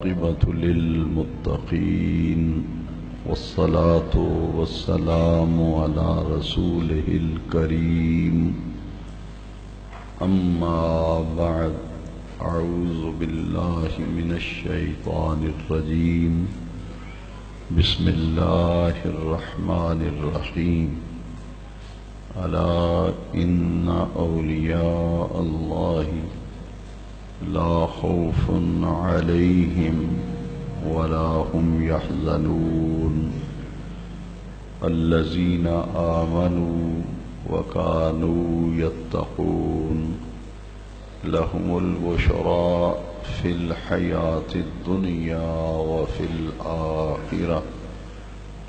عاقبة للمتقين والصلاة والسلام على رسوله الكريم أما بعد أعوذ بالله من الشيطان الرجيم بسم الله الرحمن الرحيم ألا إن أولياء الله لا خوف عليهم ولا هم يحزنون الذين آمنوا وكانوا يتقون لهم البشرى في الحياة الدنيا وفي الآخرة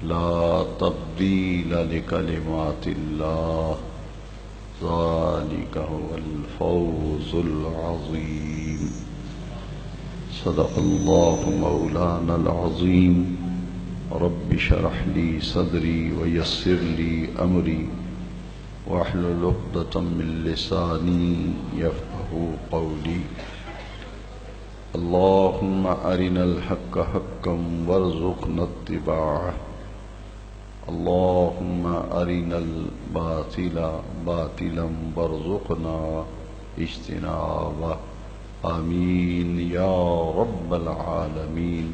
لا تبديل لكلمات الله ذلك هو الفوز العظيم صدق الله مولانا العظيم رب اشرح لي صدري ويسر لي أمري واحلل عقدة من لساني يفقهوا قولي اللهم أرنا الحق حقا وارزقنا اتباعه اللهم أرنا الباطل باطلا وارزقنا اجتنابه آمين يا رب العالمين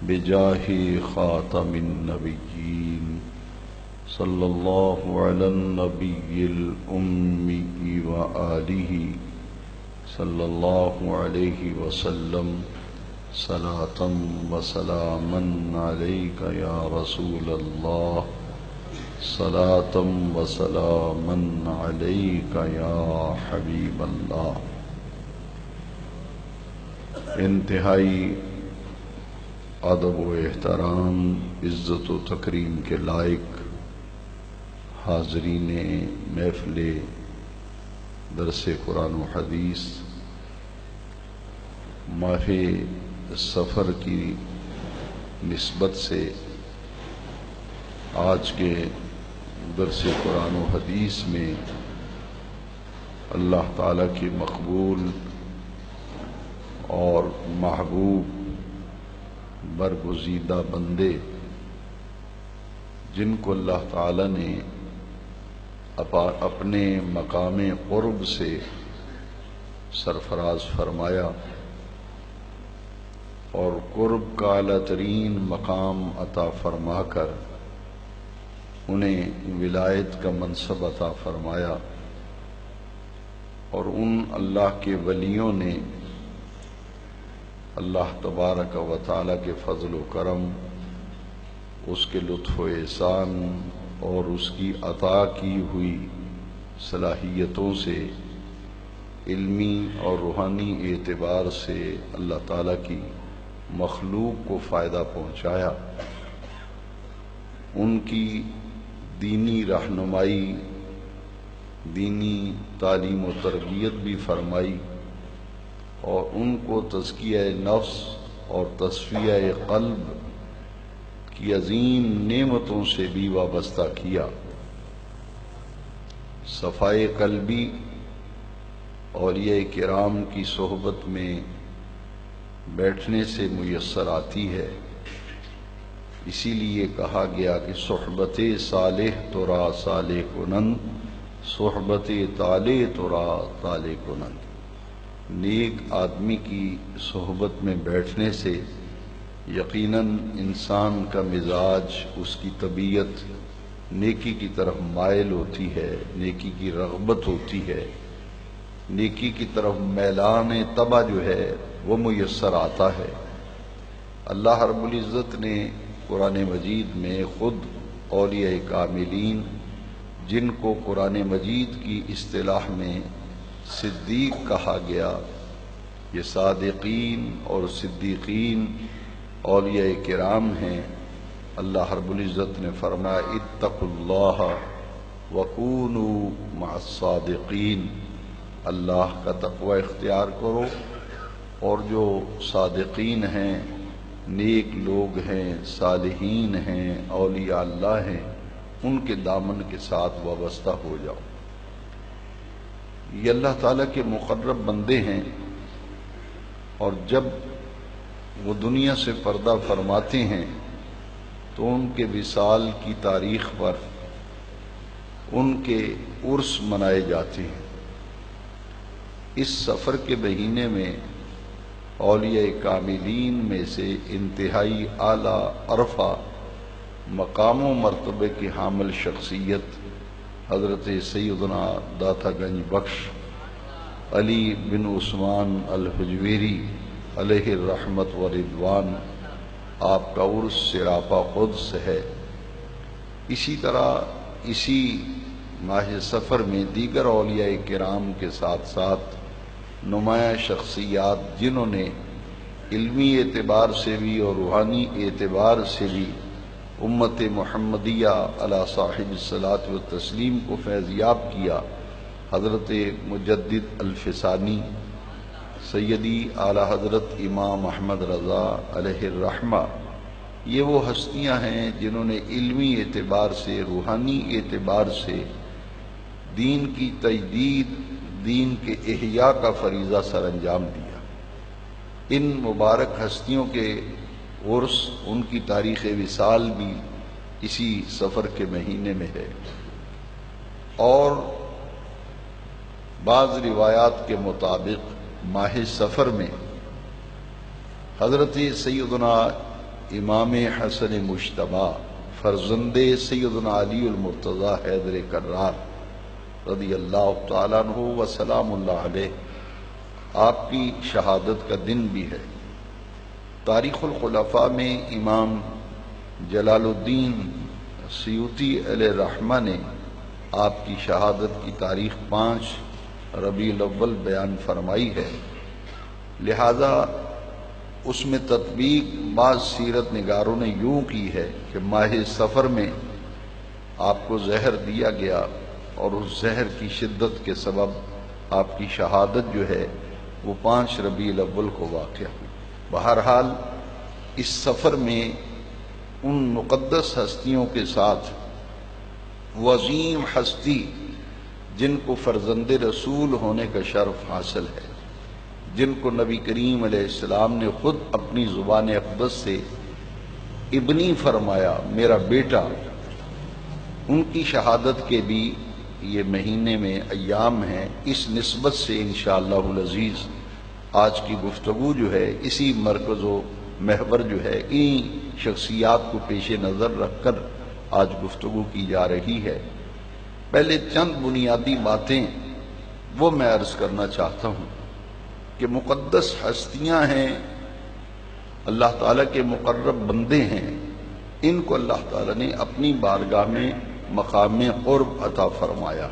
بجاه خاتم النبيين صلى الله على النبي الأمي وآله صلى الله عليه وسلم صلاة وسلاما عليك يا رسول الله صلاة وسلاما عليك يا حبيب الله انتہائی ادب و احترام عزت و تکریم کے لائق حاضرین محفل درس قرآن و حدیث ماہ سفر کی نسبت سے آج کے درس قرآن و حدیث میں اللہ تعالیٰ کی مقبول اور محبوب برگزیدہ بندے جن کو اللہ تعالیٰ نے اپنے مقام قرب سے سرفراز فرمایا اور قرب کا اعلیٰ ترین مقام عطا فرما کر انہیں ولایت کا منصب عطا فرمایا اور ان اللہ کے ولیوں نے اللہ تبارک و تعالیٰ کے فضل و کرم اس کے لطف و احسان اور اس کی عطا کی ہوئی صلاحیتوں سے علمی اور روحانی اعتبار سے اللہ تعالیٰ کی مخلوق کو فائدہ پہنچایا ان کی دینی رہنمائی دینی تعلیم و تربیت بھی فرمائی اور ان کو تزکیہ نفس اور تصفیہ قلب کی عظیم نعمتوں سے بھی وابستہ کیا صفائے قلبی اولیاء کرام کی صحبت میں بیٹھنے سے میسر آتی ہے اسی لیے کہا گیا کہ صحبت صالح ترا صالح کنند صحبت طالح ترا طالح کنند نیک آدمی کی صحبت میں بیٹھنے سے یقیناً انسان کا مزاج اس کی طبیعت نیکی کی طرف مائل ہوتی ہے نیکی کی رغبت ہوتی ہے نیکی کی طرف میلان طبع جو ہے وہ میسر آتا ہے اللہ رب العزت نے قرآن مجید میں خود اولیاء کاملین جن کو قرآن مجید کی اصطلاح میں صدیق کہا گیا یہ صادقین اور صدیقین اولیاء کرام ہیں اللہ رب العزت نے فرمایا اتقوا اللہ وکونوا مع الصادقین اللہ کا تقوی اختیار کرو اور جو صادقین ہیں نیک لوگ ہیں صالحین ہیں اولیاء اللہ ہیں ان کے دامن کے ساتھ وابستہ ہو جاؤ یہ اللہ تعالیٰ کے مقرب بندے ہیں، اور جب وہ دنیا سے پردہ فرماتے ہیں تو ان کے وصال کی تاریخ پر ان کے عرس منائے جاتے ہیں۔ اس سفر کے مہینے میں اولیاء کاملین میں سے انتہائی اعلیٰ عرفہ مقام و مرتبے کی حامل شخصیت حضرت سیدنا داتا گنج بخش علی بن عثمان الحجویری علیہ الرحمت و رضوان آپ کا عرس سراپا قدس ہے۔ اسی طرح اسی ماہ سفر میں دیگر اولیاء کرام کے ساتھ ساتھ نمایاں شخصیات جنہوں نے علمی اعتبار سے بھی اور روحانی اعتبار سے بھی امت محمدیہ علی صاحب الصلاۃ والتسلیم کو فیضیاب کیا، حضرت مجدد الفسانی، سیدی اعلی حضرت امام احمد رضا علیہ الرحمہ، یہ وہ ہستیاں ہیں جنہوں نے علمی اعتبار سے روحانی اعتبار سے دین کی تجدید، دین کے احیاء کا فریضہ سر انجام دیا۔ ان مبارک ہستیوں کے عرس، ان کی تاریخ وصال بھی اسی سفر کے مہینے میں ہے، اور بعض روایات کے مطابق ماہ سفر میں حضرت سیدنا امام حسن مجتبی فرزند سیدنا علی المرتضی حیدر کرار رضی اللہ تعالیٰ عنہ و سلام اللہ علیہ، آپ کی شہادت کا دن بھی ہے۔ تاریخ الخلفاء میں امام جلال الدین سیوطی علیہ الرحمہ نے آپ کی شہادت کی تاریخ 5 ربیع الاول بیان فرمائی ہے، لہذا اس میں تطبیق بعض سیرت نگاروں نے یوں کی ہے کہ ماہ سفر میں آپ کو زہر دیا گیا اور اس زہر کی شدت کے سبب آپ کی شہادت جو ہے وہ 5 ربیع الاول کو واقع ہوئی۔ بہرحال اس سفر میں ان مقدس ہستیوں کے ساتھ وہ عظیم ہستی جن کو فرزند رسول ہونے کا شرف حاصل ہے، جن کو نبی کریم علیہ السلام نے خود اپنی زبان اقدس سے ابنی فرمایا، میرا بیٹا، ان کی شہادت کے بھی یہ مہینے میں ایام ہیں۔ اس نسبت سے انشاءاللہ العزیز آج کی گفتگو جو ہے اسی مرکز و محور جو ہے ان شخصیات کو پیش نظر رکھ کر آج گفتگو کی جا رہی ہے۔ پہلے چند بنیادی باتیں وہ میں عرض کرنا چاہتا ہوں کہ مقدس ہستیاں ہیں، اللہ تعالیٰ کے مقرب بندے ہیں، ان کو اللہ تعالیٰ نے اپنی بارگاہ میں مقام قرب عطا فرمایا،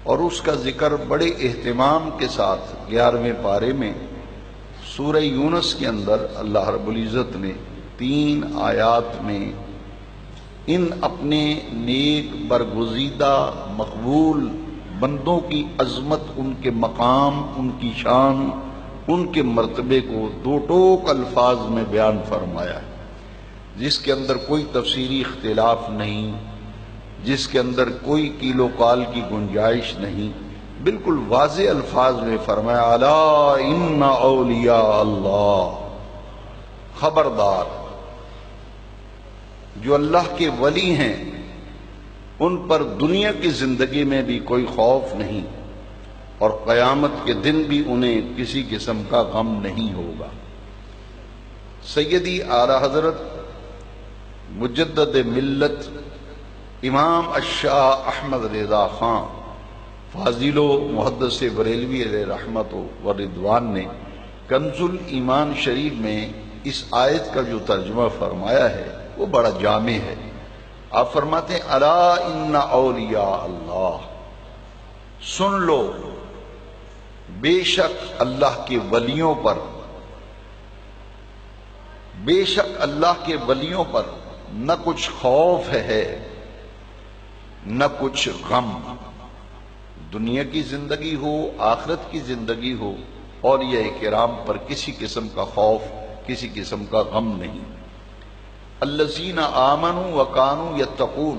اور اس کا ذکر بڑے اہتمام کے ساتھ 11ویں پارے میں سورہ یونس کے اندر اللہ رب العزت نے 3 آیات میں ان اپنے نیک برگزیدہ مقبول بندوں کی عظمت، ان کے مقام، ان کی شان، ان کے مرتبے کو 2 ٹوک الفاظ میں بیان فرمایا ہے، جس کے اندر کوئی تفسیری اختلاف نہیں، جس کے اندر کوئی کیل و کال کی گنجائش نہیں، بالکل واضح الفاظ میں فرمایا الا ان اولیاء اللہ، خبردار جو اللہ کے ولی ہیں ان پر دنیا کی زندگی میں بھی کوئی خوف نہیں، اور قیامت کے دن بھی انہیں کسی قسم کا غم نہیں ہوگا۔ سیدی اعلیٰ حضرت مجدد ملت امام الشاہ احمد رضا خان فاضل و محدث بریلوی علیہ رحمت و رضوان نے کنز الایمان شریف میں اس آیت کا جو ترجمہ فرمایا ہے وہ بڑا جامع ہے۔ آپ فرماتے ہیں الا ان اولیاء اللہ، سن لو بے شک اللہ کے ولیوں پر، بے شک اللہ کے ولیوں پر نہ کچھ خوف ہے نہ کچھ غم، دنیا کی زندگی ہو آخرت کی زندگی ہو، اولیاء کرام پر کسی قسم کا خوف، کسی قسم کا غم نہیں۔ الذین آمنوا وکانوا یتقون،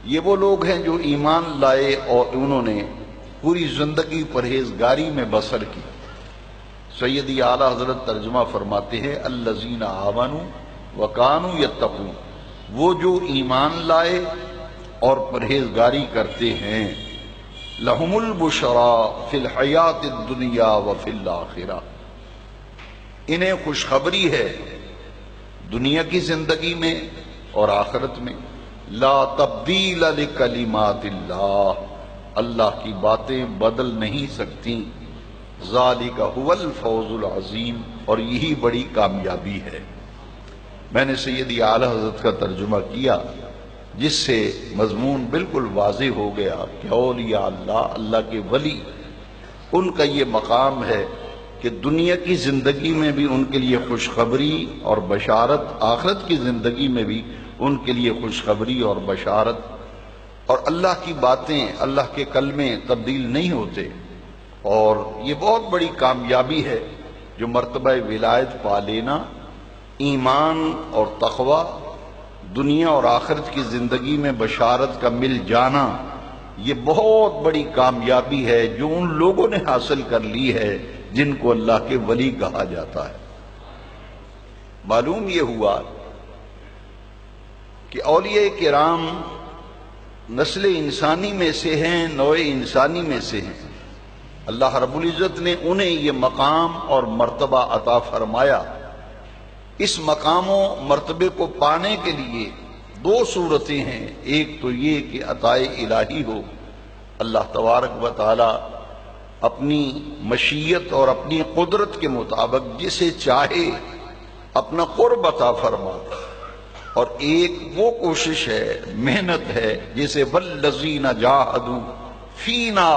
یہ وہ لوگ ہیں جو ایمان لائے اور انہوں نے پوری زندگی پرہیزگاری میں بسر کی۔ سیدی اعلیٰ حضرت ترجمہ فرماتے ہیں الذین آمنوا وکانوا یتقون، وہ جو ایمان لائے اور پرہیزگاری کرتے ہیں، لہم البشریٰ فی الحیات الدنیا وفی الآخرہ، انہیں خوشخبری ہے دنیا کی زندگی میں اور آخرت میں۔ لا تبدیل لکلمات اللہ، اللہ کی باتیں بدل نہیں سکتی۔ ذالک هو الفوز العظیم، اور یہی بڑی کامیابی ہے۔ میں نے سیدی اعلیٰ حضرت کا ترجمہ کیا جس سے مضمون بالکل واضح ہو گیا کہ اولیاء اللہ، اللہ کے ولی، ان کا یہ مقام ہے کہ دنیا کی زندگی میں بھی ان کے لیے خوشخبری اور بشارت، آخرت کی زندگی میں بھی ان کے لیے خوشخبری اور بشارت، اور اللہ کی باتیں، اللہ کے کلمے تبدیل نہیں ہوتے۔ اور یہ بہت بڑی کامیابی ہے جو مرتبہ ولایت پا لینا، ایمان اور تقوی، دنیا اور آخرت کی زندگی میں بشارت کا مل جانا، یہ بہت بڑی کامیابی ہے جو ان لوگوں نے حاصل کر لی ہے جن کو اللہ کے ولی کہا جاتا ہے۔ معلوم یہ ہوا کہ اولیاء کرام نسل انسانی میں سے ہیں، نوع انسانی میں سے ہیں۔ اللہ رب العزت نے انہیں یہ مقام اور مرتبہ عطا فرمایا۔ اس مقام و مرتبے کو پانے کے لیے دو صورتیں ہیں۔ ایک تو یہ کہ عطا الہی ہو، اللہ تبارک و تعالی اپنی مشیت اور اپنی قدرت کے مطابق جسے چاہے اپنا قرب عطا فرماتا، اور ایک وہ کوشش ہے، محنت ہے، جسے والذین جاہدوا فینا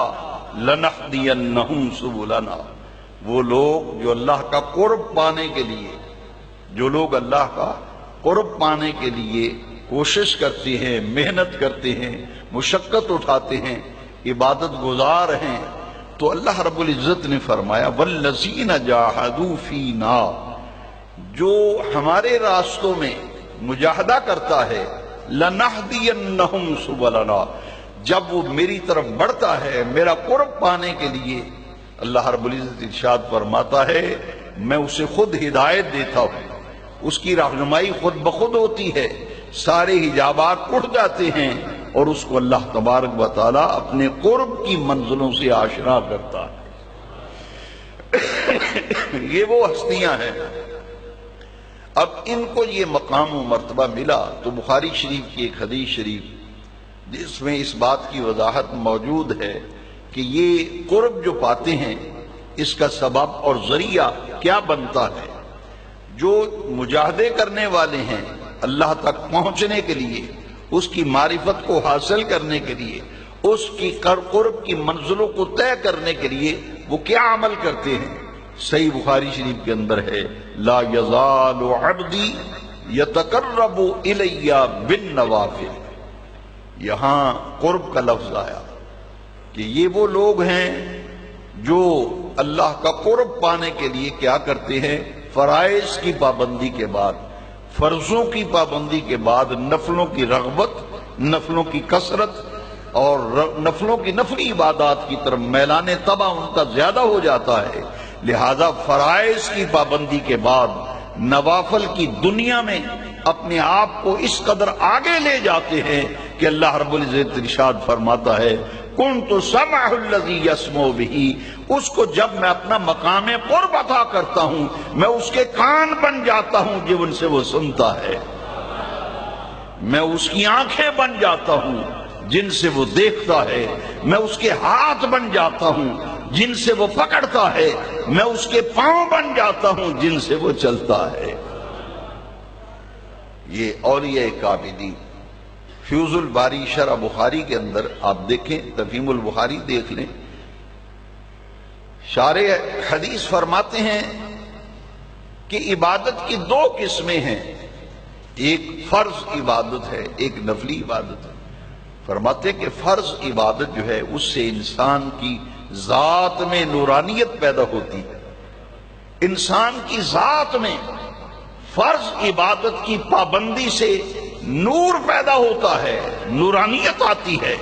لنہدینہم سبلنا، وہ لوگ جو اللہ کا قرب پانے کے لیے، جو لوگ اللہ کا قرب پانے کے لیے کوشش کرتے ہیں، محنت کرتے ہیں، مشقت اٹھاتے ہیں، عبادت گزار ہیں، تو اللہ رب العزت نے فرمایا والذین جاہدوا فینا، جو ہمارے راستوں میں مجاہدہ کرتا ہے، لنہدینہم سبلنا، جب وہ میری طرف بڑھتا ہے میرا قرب پانے کے لیے، اللہ رب العزت ارشاد فرماتا ہے میں اسے خود ہدایت دیتا ہوں، اس کی رہنمائی خود بخود ہوتی ہے، سارے حجابات اٹھ جاتے ہیں اور اس کو اللہ تبارک و تعالی اپنے قرب کی منزلوں سے آشنا کرتا ہے۔ یہ وہ ہستیاں ہیں۔ اب ان کو یہ مقام و مرتبہ ملا تو بخاری شریف کی ایک حدیث شریف جس میں اس بات کی وضاحت موجود ہے کہ یہ قرب جو پاتے ہیں اس کا سبب اور ذریعہ کیا بنتا ہے۔ جو مجاہدے کرنے والے ہیں اللہ تک پہنچنے کے لیے، اس کی معرفت کو حاصل کرنے کے لیے، اس کی قرب کی منزلوں کو طے کرنے کے لیے وہ کیا عمل کرتے ہیں؟ صحیح بخاری شریف کے اندر ہے لا یزال عبدی یتقرب الی بالنوافل، یہاں قرب کا لفظ آیا کہ یہ وہ لوگ ہیں جو اللہ کا قرب پانے کے لیے کیا کرتے ہیں؟ فرائض کی پابندی کے بعد، فرضوں کی پابندی کے بعد نفلوں کی رغبت، نفلوں کی کثرت اور نفلوں کی نفلی عبادات کی طرف میلان طبع ان کا زیادہ ہو جاتا ہے، لہذا فرائض کی پابندی کے بعد نوافل کی دنیا میں اپنے آپ کو اس قدر آگے لے جاتے ہیں کہ اللہ رب العزت ارشاد فرماتا ہے کنت سمعہ الذی یسمع بہ، اس کو جب میں اپنا مقام قرب عطا کرتا ہوں میں اس کے کان بن جاتا ہوں جن سے وہ سنتا ہے، میں اس کی آنکھیں بن جاتا ہوں جن سے وہ دیکھتا ہے، میں اس کے ہاتھ بن جاتا ہوں جن سے وہ پکڑتا ہے، میں اس کے پاؤں بن جاتا ہوں جن سے وہ چلتا ہے۔ یہ اولیاء کاملین۔ فیوز الباری شرح بخاری کے اندر آپ دیکھیں، تفہیم البخاری دیکھ لیں، شارح حدیث فرماتے ہیں کہ عبادت کی دو قسمیں ہیں، ایک فرض عبادت ہے، ایک نفلی عبادت ہے۔ فرماتے ہیں کہ فرض عبادت جو ہے اس سے انسان کی ذات میں نورانیت پیدا ہوتی ہے، انسان کی ذات میں فرض عبادت کی پابندی سے نور پیدا ہوتا ہے، نورانیت آتی ہے،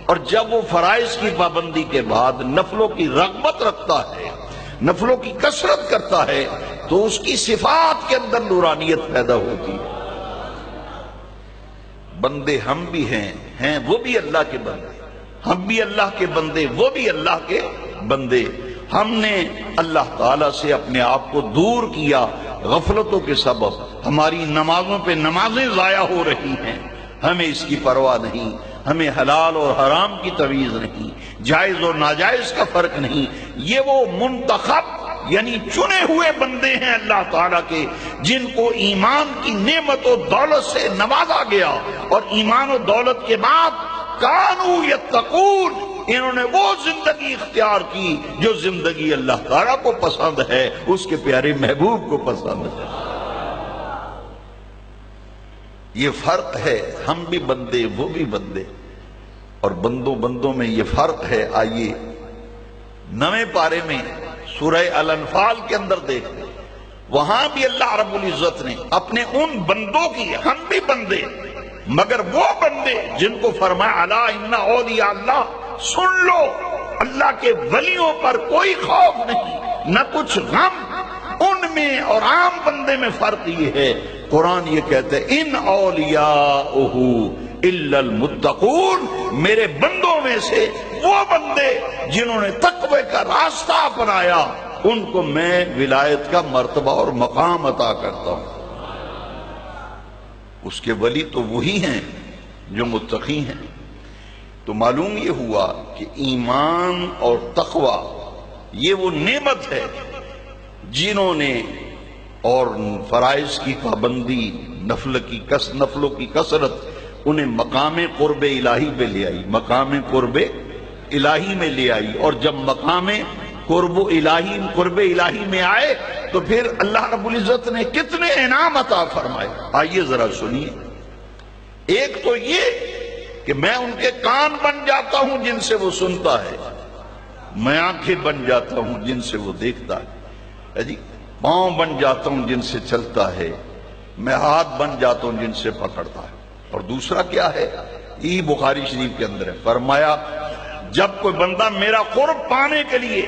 اور جب وہ فرائض کی پابندی کے بعد نفلوں کی رغبت رکھتا ہے، نفلوں کی کثرت کرتا ہے تو اس کی صفات کے اندر نورانیت پیدا ہوتی ہے۔ بندے ہم بھی ہیں وہ بھی اللہ کے بندے، ہم بھی اللہ کے بندے وہ بھی اللہ کے بندے۔ ہم نے اللہ تعالیٰ سے اپنے آپ کو دور کیا غفلتوں کے سبب، ہماری نمازوں پہ نمازیں ضائع ہو رہی ہیں، ہمیں اس کی پرواہ نہیں، ہمیں حلال اور حرام کی تمیز نہیں، جائز اور ناجائز کا فرق نہیں۔ یہ وہ منتخب یعنی چنے ہوئے بندے ہیں اللہ تعالیٰ کے، جن کو ایمان کی نعمت و دولت سے نوازا گیا، اور ایمان و دولت کے بعد کانو یتقون، انہوں نے وہ زندگی اختیار کی جو زندگی اللہ تعالیٰ کو پسند ہے، اس کے پیارے محبوب کو پسند ہے۔ یہ فرق ہے، ہم بھی بندے وہ بھی بندے، اور بندوں میں یہ فرق ہے۔ آئیے 9ویں پارے میں سورہ الانفال کے اندر دیکھیں، وہاں بھی اللہ رب العزت نے اپنے ان بندوں کی، ہم بھی بندے مگر وہ بندے جن کو فرمایا الا ان اولیاء اللہ، سن لو اللہ کے ولیوں پر کوئی خوف نہیں نہ کچھ غم، ان میں اور عام بندے میں فرق یہ ہے، قرآن یہ کہتا ہے ان اولیاءہ الا المتقون، میرے بندوں میں سے وہ بندے جنہوں نے تقوی کا راستہ اپنایا، ان کو میں ولایت کا مرتبہ اور مقام عطا کرتا ہوں۔ اس کے ولی تو وہی ہیں جو متقی ہیں۔ تو معلوم یہ ہوا کہ ایمان اور تقوی یہ وہ نعمت ہے جنہوں نے، اور فرائض کی پابندی، نفلوں کی کثرت انہیں مقام قرب الہی پہ لے آئی، مقام قرب الہی میں لے آئی، اور جب مقام قرب الہی میں آئے تو پھر اللہ رب العزت نے کتنے انعام عطا فرمائے، آئیے ذرا سنیے۔ ایک تو یہ کہ میں ان کے کان بن جاتا ہوں جن سے وہ سنتا ہے، میں آنکھیں بن جاتا ہوں جن سے وہ دیکھتا ہے، جی پاؤں بن جاتا ہوں جن سے چلتا ہے، میں ہاتھ بن جاتا ہوں جن سے پکڑتا ہے۔ اور دوسرا کیا ہے، یہ بخاری شریف کے اندر ہے، فرمایا جب کوئی بندہ میرا قرب پانے کے لیے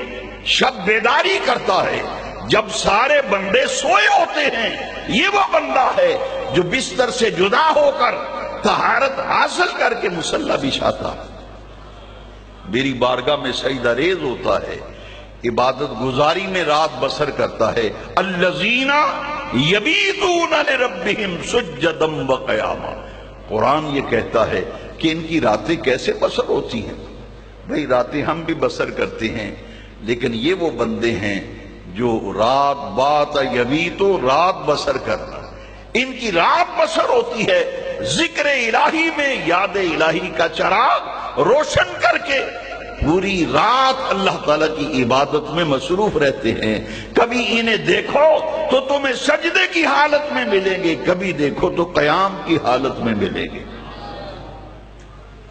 شب بیداری کرتا ہے، جب سارے بندے سوئے ہوتے ہیں، یہ وہ بندہ ہے جو بستر سے جدا ہو کر طہارت حاصل کر کے مصلی بچھاتا ہے، میری بارگاہ میں سجدہ ریز ہوتا ہے، عبادت گزاری میں رات بسر کرتا ہے۔ الذین یبیتون لربہم سجدا وقیاما، قرآن یہ کہتا ہے کہ ان کی راتیں کیسے بسر ہوتی ہیں۔ بھئی راتیں ہم بھی بسر کرتے ہیں، لیکن یہ وہ بندے ہیں جو رات بات یبیتو، رات بسر کرتا، ان کی رات بسر ہوتی ہے ذکر الہی میں، یاد الہی کا چراغ روشن کر کے پوری رات اللہ تعالیٰ کی عبادت میں مصروف رہتے ہیں۔ کبھی انہیں دیکھو تو تمہیں سجدے کی حالت میں ملیں گے، کبھی دیکھو تو قیام کی حالت میں ملیں گے۔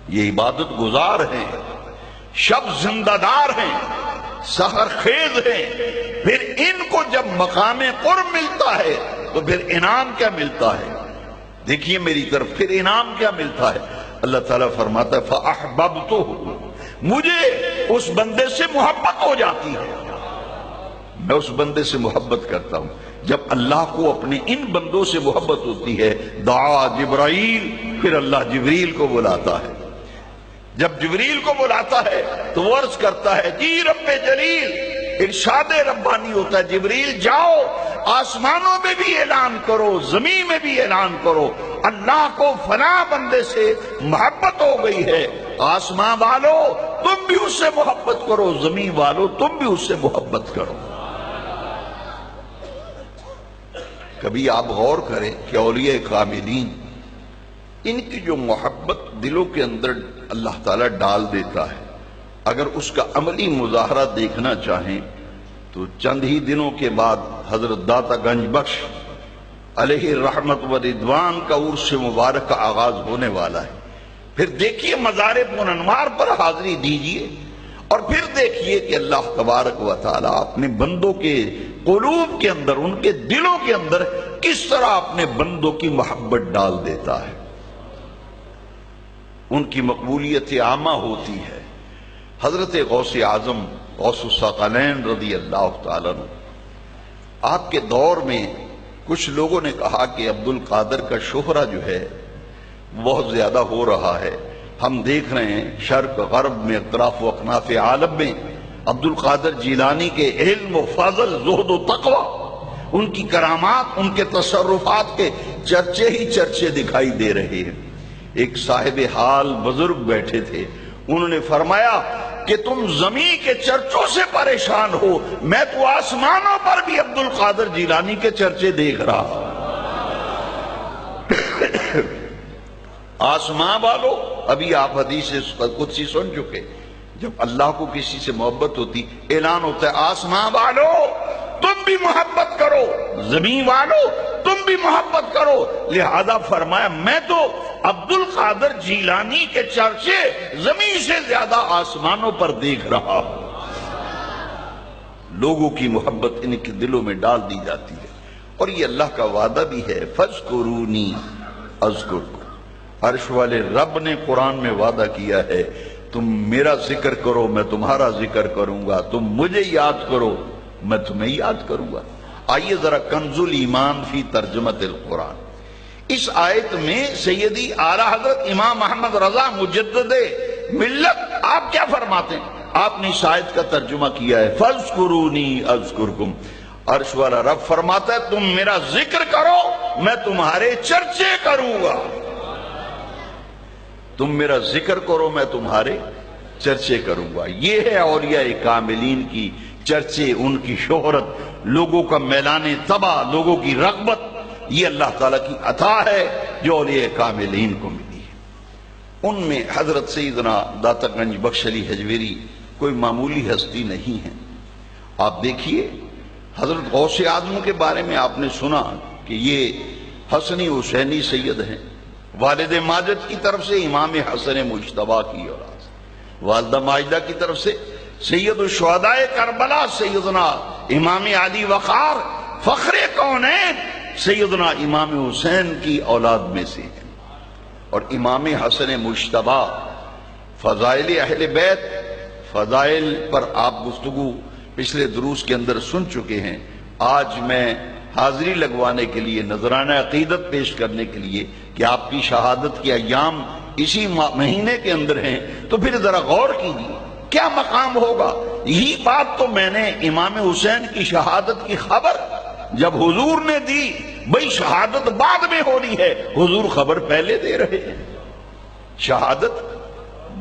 یہ عبادت گزار ہیں، شب زندہ دار ہیں، سحر خیز ہیں، پھر ان کو جب مقام قرب ملتا ہے تو پھر انعام کیا ملتا ہے، دیکھیے میری طرف، پھر انعام کیا ملتا ہے۔ اللہ تعالیٰ فرماتا ہے فَأَحْبَبْتُهُ، مجھے اس بندے سے محبت ہو جاتی ہے، میں اس بندے سے محبت کرتا ہوں۔ جب اللہ کو اپنے ان بندوں سے محبت ہوتی ہے، دعا جبرائیل، پھر اللہ جبریل کو بلاتا ہے، جب جبریل کو بلاتا ہے تو وہ عرض کرتا ہے جی رب جلیل، ارشاد ربانی ہوتا ہے جبریل جاؤ آسمانوں میں بھی اعلان کرو، زمین میں بھی اعلان کرو، اللہ کو فلاں بندے سے محبت ہو گئی ہے، آسمان والو تم بھی اس سے محبت کرو، زمین والو تم بھی اس سے محبت کرو۔ کبھی آپ غور کریں کہ اولیاء کاملین، ان کی جو محبت دلوں کے اندر اللہ تعالیٰ ڈال دیتا ہے، اگر اس کا عملی مظاہرہ دیکھنا چاہیں تو چند ہی دنوں کے بعد حضرت داتا گنج بخش علیہ رحمت و رضوان کا عرس مبارک کا آغاز ہونے والا ہے، پھر دیکھیے مزار پرانوار پر حاضری دیجئے، اور پھر دیکھیے کہ اللہ تبارک و تعالیٰ اپنے بندوں کے قلوب کے اندر، ان کے دلوں کے اندر کس طرح اپنے بندوں کی محبت ڈال دیتا ہے، ان کی مقبولیت عامہ ہوتی ہے۔ حضرت غوث اعظم غوث الثقلین رضی اللہ تعالیٰ عنہ، آپ کے دور میں کچھ لوگوں نے کہا کہ عبد القادر کا شہرہ جو ہے بہت زیادہ ہو رہا ہے، ہم دیکھ رہے ہیں شرق غرب میں اطراف و اکناف عالم میں عبد القادر جیلانی کے علم و فضل، زہد و تقوی، ان کی کرامات، ان کے تصرفات کے چرچے ہی چرچے دکھائی دے رہے ہیں۔ ایک صاحب حال بزرگ بیٹھے تھے، انہوں نے فرمایا کہ تم زمین کے چرچوں سے پریشان ہو، میں تو آسمانوں پر بھی عبد القادر جیلانی کے چرچے دیکھ رہا ہوں۔ آسمان والو، ابھی آپ حدیث قدسی سن چکے، جب اللہ کو کسی سے محبت ہوتی اعلان ہوتا ہے آسمان والو تم بھی محبت کرو، زمین والو تم بھی محبت کرو، لہذا فرمایا میں تو عبد القادر جیلانی کے چرچے زمین سے زیادہ آسمانوں پر دیکھ رہا ہوں۔ لوگوں کی محبت ان کے دلوں میں ڈال دی جاتی ہے، اور یہ اللہ کا وعدہ بھی ہے فَاذْكُرُونِي أَذْكُرْكُمْ۔ عرش والے رب نے قرآن میں وعدہ کیا ہے تم میرا ذکر کرو میں تمہارا ذکر کروں گا، تم مجھے یاد کرو میں تمہیں یاد کروں گا۔ آئیے ذرا کنز الایمان فی ترجمۃ القرآن، اس آیت میں سیدی اعلیٰ حضرت امام محمد رضا مجدد ملت آپ کیا فرماتے ہیں؟ آپ نے اس آیت کا ترجمہ کیا ہے فَاذْكُرُونِي أَذْكُرْكُمْ۔ عرش والا رب فرماتا ہے تم میرا ذکر کرو میں تمہارے چرچے کروں گا، تم میرا ذکر کرو میں تمہارے چرچے کروں گا۔ یہ ہے اولیاء کاملین کی چرچے، ان کی شہرت، لوگوں کا میلان طبع، لوگوں کی رغبت، یہ اللہ تعالیٰ کی عطا ہے جو اولیاء کاملین کو ملی ہے۔ ان میں حضرت سیدنا داتا گنج بخش علی حجویری کوئی معمولی ہستی نہیں ہے۔ آپ دیکھیے حضرت غوث اعظم کے بارے میں آپ نے سنا کہ یہ حسنی حسینی سید ہیں، والد ماجد کی طرف سے امام حسن مجتبیٰ کی اولاد، والدہ ماجدہ کی طرف سے سید الشہداء کربلا سیدنا امام علی وقار فخر کونین سیدنا امام حسین کی اولاد میں سے ہیں۔ اور امام حسن مجتبیٰ فضائل اہل بیت، فضائل پر آپ گفتگو پچھلے دروس کے اندر سن چکے ہیں۔ آج میں حاضری لگوانے کے لیے، نذرانہ عقیدت پیش کرنے کے لیے کہ آپ کی شہادت کے ایام اسی مہینے کے اندر ہیں، تو پھر ذرا غور کیجیے کیا مقام ہوگا۔ یہی بات تو میں نے امام حسین کی شہادت کی خبر جب حضور نے دی، بھئی شہادت بعد میں ہونی ہے، حضور خبر پہلے دے رہے ہیں، شہادت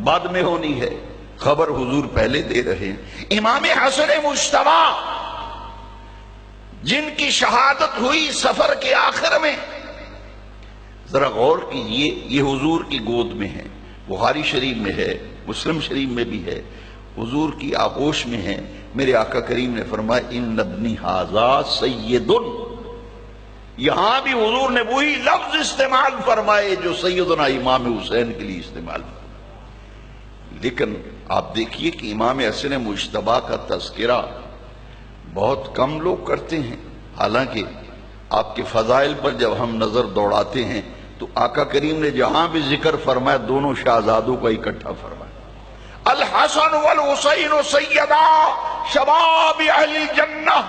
بعد میں ہونی ہے، خبر حضور پہلے دے رہے ہیں۔ امام حسن مجتبیٰ جن کی شہادت ہوئی سفر کے آخر میں، ذرا غور کیجئے، یہ حضور کی گود میں ہے، بخاری شریف میں ہے، مسلم شریف میں بھی ہے، حضور کی آغوش میں ہے۔ میرے آقا کریم نے فرمایا ان ابنی ھذا سید، یہاں بھی حضور نے وہی لفظ استعمال فرمائے جو سیدنا امام حسین کے لیے استعمال فرمائے۔ لیکن آپ دیکھیے کہ امام حسن مجتبیٰ کا تذکرہ بہت کم لوگ کرتے ہیں، حالانکہ آپ کے فضائل پر جب ہم نظر دوڑاتے ہیں تو آقا کریم نے جہاں بھی ذکر فرمایا دونوں شہزادوں کا اکٹھا فرمایا، الحسن والحسین سیدا شباب اہل الجنہ،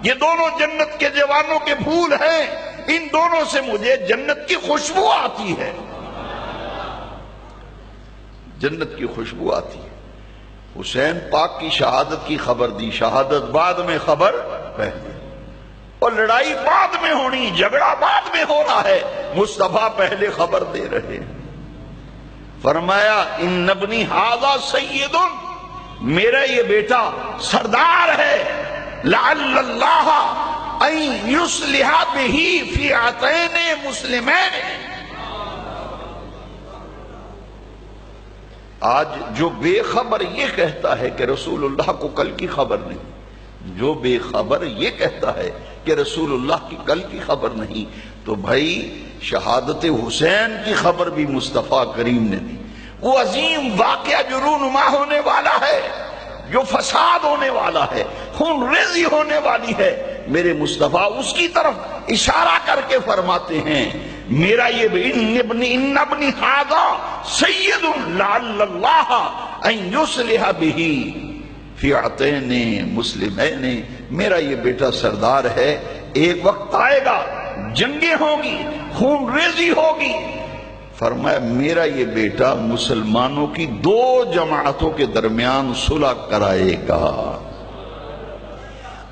یہ دونوں جنت کے جوانوں کے پھول ہیں، ان دونوں سے مجھے جنت کی خوشبو آتی ہے، جنت کی خوشبو آتی ہے۔ حسین پاک کی شہادت کی خبر دی، شہادت بعد میں خبر پہلے، اور لڑائی بعد میں ہونی، جھگڑا بعد میں ہو رہا ہے، مصطفیٰ پہلے خبر دے رہے ہیں۔ فرمایا ان ابنی ھذا سید، میرا یہ بیٹا سردار ہے، لعل اللہ ان یصلح بہ فئتین مسلمین۔ آج جو بے خبر یہ کہتا ہے کہ رسول اللہ کو کل کی خبر نہیں، جو بے خبر یہ کہتا ہے کہ رسول اللہ کی کل کی خبر نہیں، تو بھائی شہادت حسین کی خبر بھی مصطفیٰ کریم نے دی۔ وہ عظیم واقعہ جو رونما ہونے والا ہے، جو فساد ہونے والا ہے، خون ریزی ہونے والی ہے، میرے مصطفیٰ اس کی طرف اشارہ کر کے فرماتے ہیں میرا یہ ان ابنی ھذا سید لعل اللہ ان یصلح بہ فئتین مسلمین، میرا یہ بیٹا سردار ہے، ایک وقت آئے گا جنگیں ہوگی، خون ریزی ہوگی، فرمایا میرا یہ بیٹا مسلمانوں کی دو جماعتوں کے درمیان صلح کرائے گا،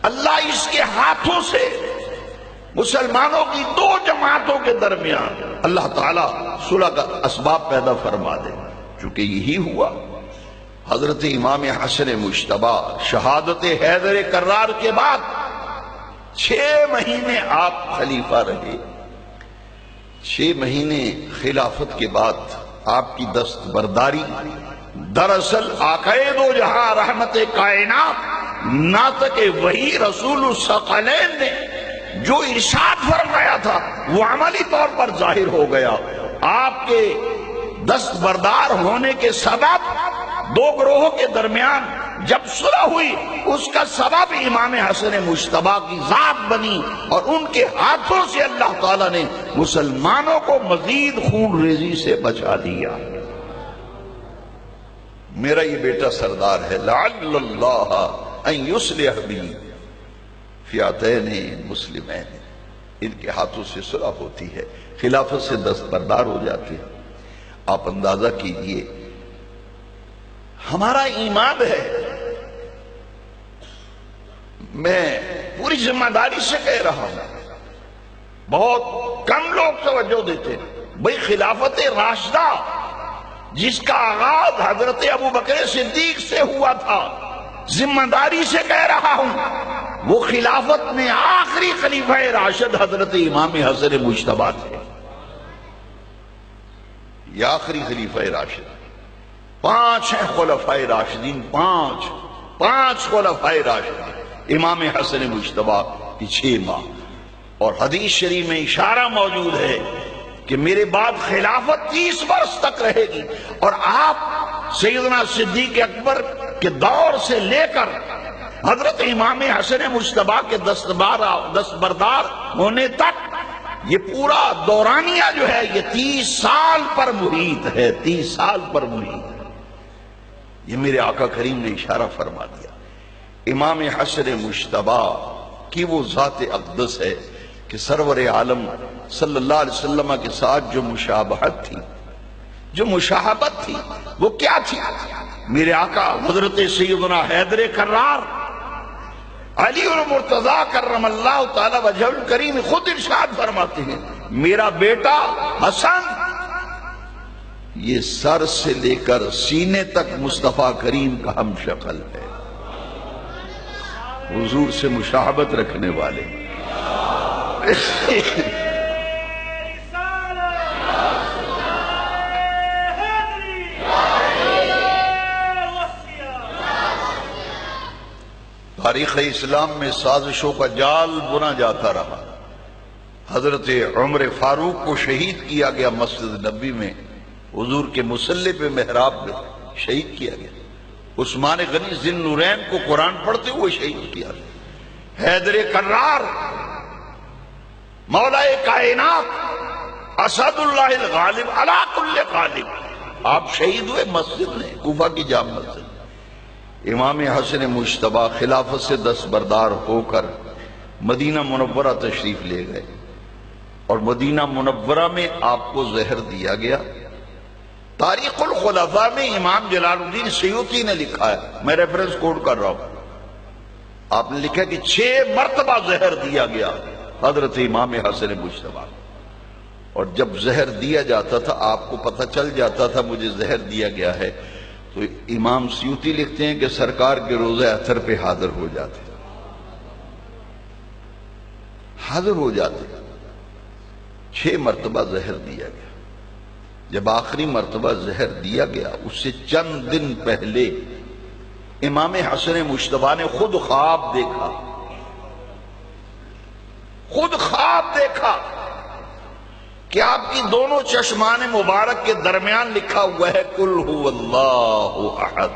اللہ اس کے ہاتھوں سے مسلمانوں کی دو جماعتوں کے درمیان اللہ تعالیٰ صلح کا اسباب پیدا فرما دے۔ چونکہ یہی ہوا، حضرت امام حسن مجتبی شہادت حیدر کرار کے بعد 6 مہینے آپ خلیفہ رہے۔ 6 مہینے خلافت کے بعد آپ کی دستبرداری، دراصل آقائے دو جہاں رحمت کائنات ناطق وحی رسول الثقلین نے جو ارشاد فرمایا تھا وہ عملی طور پر ظاہر ہو گیا۔ آپ کے دستبردار ہونے کے سبب دو گروہوں کے درمیان جب صلح ہوئی، اس کا سبب امام حسن مجتبی کی ذات بنی، اور ان کے ہاتھوں سے اللہ تعالیٰ نے مسلمانوں کو مزید خون ریزی سے بچا دیا۔ میرا یہ بیٹا سردار ہے، لعل اللہ ان یصلح بی فئتین مسلمین، ان کے ہاتھوں سے صلح ہوتی ہے، خلافت سے دستبردار ہو جاتے ہیں۔ آپ اندازہ کیجئے، ہمارا ایمان ہے، میں پوری ذمہ داری سے کہہ رہا ہوں، بہت کم لوگ توجہ دیتے ہیں، بھئی خلافت راشدہ جس کا آغاز حضرت ابو بکر صدیق سے ہوا تھا، ذمہ داری سے کہہ رہا ہوں، وہ خلافت میں آخری خلیفہ راشد حضرت امام حسن مجتبی تھے، یہ آخری خلیفہ راشد۔ 5 ہیں خلفائے راشدین، 5 خلفائے راشدین، امام حسن مجتبی کی 6 ماہ، اور حدیث شریف میں اشارہ موجود ہے کہ میرے بعد خلافت 30 برس تک رہے گی، اور آپ سیدنا صدیق اکبر کے دور سے لے کر حضرت امام حسن مجتبی کے دستبردار ہونے تک یہ پورا دورانیہ جو ہے یہ 30 سال پر محیط ہے، 30 سال پر محیط ہے۔ یہ میرے آقا کریم نے اشارہ فرما دیا۔ امام حسن مجتبی کی وہ ذات اقدس ہے کہ سرور عالم صلی اللہ علیہ وسلم کے ساتھ جو مشابہت تھی، جو مشابہت تھی، وہ کیا تھی؟ میرے آقا حضرت سیدنا حیدر کرار علی المرتضیٰ کرم اللہ تعالی وجہ الکریم خود ارشاد فرماتے ہیں، میرا بیٹا حسن یہ سر سے لے کر سینے تک مصطفیٰ کریم کا ہم شکل ہے، حضور سے مشابہت رکھنے والے۔ تاریخ اسلام میں سازشوں کا جال بنا جاتا رہا۔ حضرت عمر فاروق کو شہید کیا گیا مسجد نبی میں، حضور کے مصلی پہ محراب میں شہید کیا گیا۔ عثمان غنی ذی النورین کو قرآن پڑھتے ہوئے شہید کیا گیا۔ حیدر کرار مولا کائنات اسد اللہ الغالب علی کل غالب، آپ شہید ہوئے مسجد میں، کوفہ کی جامع مسجد۔ امام حسن مجتبی خلافت سے دستبردار ہو کر مدینہ منورہ تشریف لے گئے، اور مدینہ منورہ میں آپ کو زہر دیا گیا۔ تاریخ الخلفاء میں امام جلال الدین سیوطی نے لکھا ہے، میں ریفرنس کوٹ کر رہا ہوں، آپ نے لکھا کہ 6 مرتبہ زہر دیا گیا حضرت امام حسن مجتبی، اور جب زہر دیا جاتا تھا آپ کو پتہ چل جاتا تھا مجھے زہر دیا گیا ہے، تو امام سیوطی لکھتے ہیں کہ سرکار کے روزہ اثر پہ حاضر ہو جاتے، حاضر ہو جاتے۔ 6 مرتبہ زہر دیا گیا۔ جب آخری مرتبہ زہر دیا گیا، اس سے چند دن پہلے امام حسن مجتبی نے خود خواب دیکھا کہ آپ کی دونوں چشمان مبارک کے درمیان لکھا ہوا ہے قل هو اللہ احد۔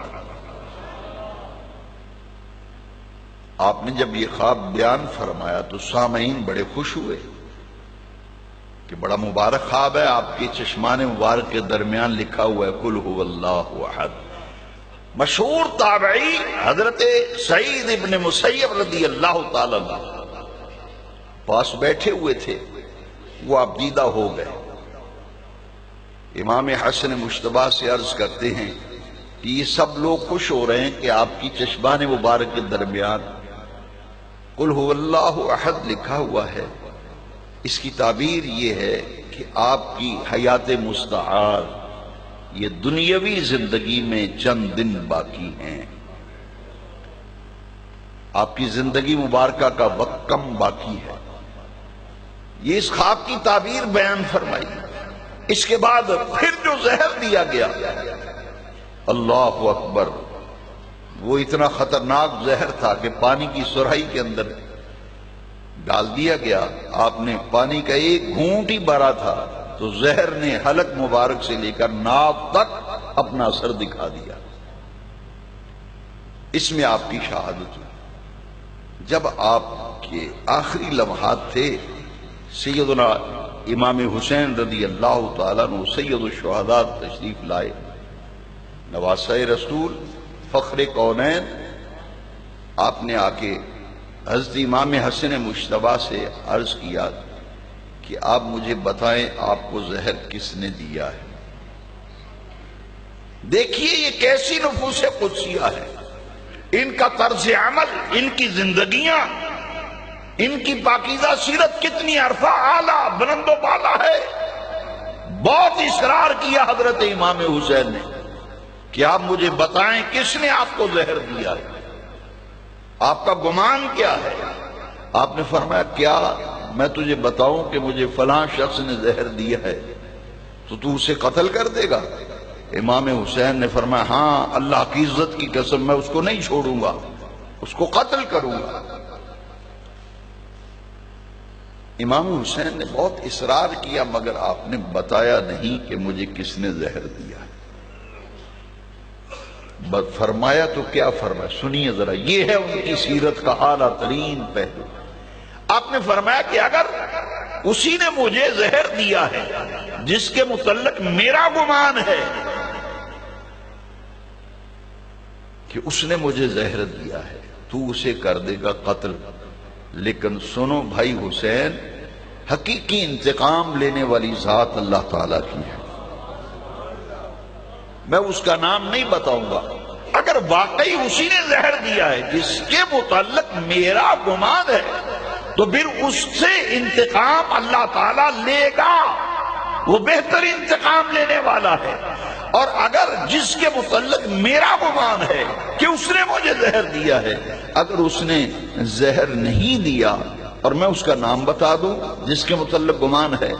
آپ نے جب یہ خواب بیان فرمایا تو سامعین بڑے خوش ہوئے کہ بڑا مبارک خواب ہے، آپ کے چشمان مبارک کے درمیان لکھا ہوا ہے قل هو اللہ احد۔ مشہور تابعی حضرت سعید ابن مسیب رضی اللہ تعالی عنہ پاس بیٹھے ہوئے تھے، وہ آپ دیدہ ہو گئے۔ امام حسن مجتبیٰ سے عرض کرتے ہیں کہ یہ سب لوگ خوش ہو رہے ہیں کہ آپ کی چشمان مبارک کے درمیان قل هو اللہ احد لکھا ہوا ہے۔ اس کی تعبیر یہ ہے کہ آپ کی حیات مستعار، یہ دنیاوی زندگی میں چند دن باقی ہیں، آپ کی زندگی مبارکہ کا وقت کم باقی ہے۔ یہ اس خواب کی تعبیر بیان فرمائی۔ اس کے بعد پھر جو زہر دیا گیا، اللہ اکبر، وہ اتنا خطرناک زہر تھا کہ پانی کی سرہی کے اندر ڈال دیا گیا۔ آپ نے پانی کا ایک گھونٹ ہی بھرا تھا تو زہر نے حلق مبارک سے لے کر ناف تک اپنا اثر دکھا دیا۔ اس میں آپ کی شہادت ہوئی۔ جب آپ کے آخری لمحات تھے، سیدنا امام حسین رضی اللہ تعالیٰ عنہ سید الشہداء تشریف لائے، نواسہ رسول، فخر کونین۔ آپ نے آ کے حضرت امام حسن مجتبیٰ سے عرض کیا کہ آپ مجھے بتائیں آپ کو زہر کس نے دیا ہے۔ دیکھیے یہ کیسی نفوس قدسیہ ہے، ان کا طرز عمل، ان کی زندگیاں، ان کی پاکیزہ سیرت کتنی عرفہ اعلیٰ بلند و بالا ہے۔ بہت اصرار کیا حضرت امام حسین نے کہ آپ مجھے بتائیں کس نے آپ کو زہر دیا ہے، آپ کا گمان کیا ہے؟ آپ نے فرمایا کیا میں تجھے بتاؤں کہ مجھے فلاں شخص نے زہر دیا ہے تو اسے قتل کر دے گا؟ امام حسین نے فرمایا ہاں، اللہ کی عزت کی قسم میں اس کو نہیں چھوڑوں گا، اس کو قتل کروں گا۔ امام حسین نے بہت اصرار کیا مگر آپ نے بتایا نہیں کہ مجھے کس نے زہر دیا ہے۔ فرمایا تو کیا فرمایا، سنیے ذرا، یہ ہے ان کی سیرت کا اعلیٰ ترین پہلو۔ آپ نے فرمایا کہ اگر اسی نے مجھے زہر دیا ہے جس کے متعلق میرا گمان ہے کہ اس نے مجھے زہر دیا ہے، تو اسے کر دے گا قتل، لیکن سنو بھائی حسین، حقیقی انتقام لینے والی ذات اللہ تعالیٰ کی ہے، میں اس کا نام نہیں بتاؤں گا۔ اگر واقعی اسی نے زہر دیا ہے جس کے متعلق میرا گمان ہے تو پھر اس سے انتقام اللہ تعالیٰ لے گا، وہ بہتر انتقام لینے والا ہے۔ اور اگر جس کے متعلق میرا گمان ہے کہ اس نے مجھے زہر دیا ہے، اگر اس نے زہر نہیں دیا اور میں اس کا نام بتا دوں جس کے متعلق گمان ہے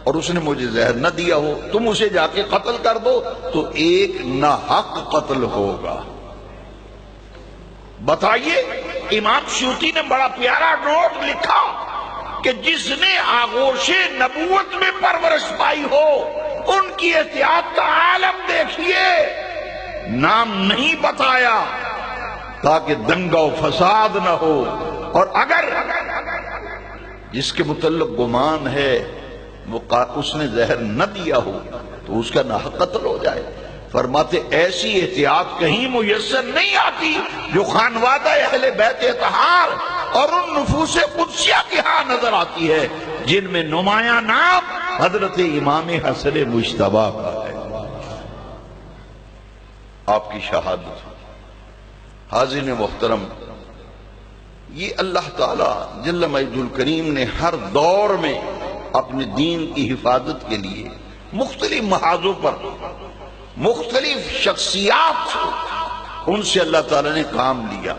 اور اس نے مجھے زہر نہ دیا ہو، تم اسے جا کے قتل کر دو تو ایک ناحق قتل ہوگا۔ بتائیے، امام سیوطی نے بڑا پیارا نوٹ لکھا کہ جس نے آغوش نبوت میں پرورش پائی ہو ان کی احتیاط کا عالم دیکھیے، نام نہیں بتایا تاکہ دنگا و فساد نہ ہو، اور اگر جس کے متعلق گمان ہے اس نے زہر نہ دیا ہو تو اس کا ناحق قتل ہو جائے۔ فرماتے ایسی احتیاط کہیں میسر نہیں آتی جو خانوادہ اہل بیت اطہار اور ان نفوس قدسیہ کے ہاں نظر آتی ہے جن میں نمایاں نام حضرت امام حسن مجتبیٰ کا ہے۔ آپ کی شہادت، حاضرین محترم، یہ اللہ تعالی جل مجدہ الکریم نے ہر دور میں اپنے دین کی حفاظت کے لیے مختلف محاذوں پر مختلف شخصیات ان سے اللہ تعالیٰ نے کام لیا۔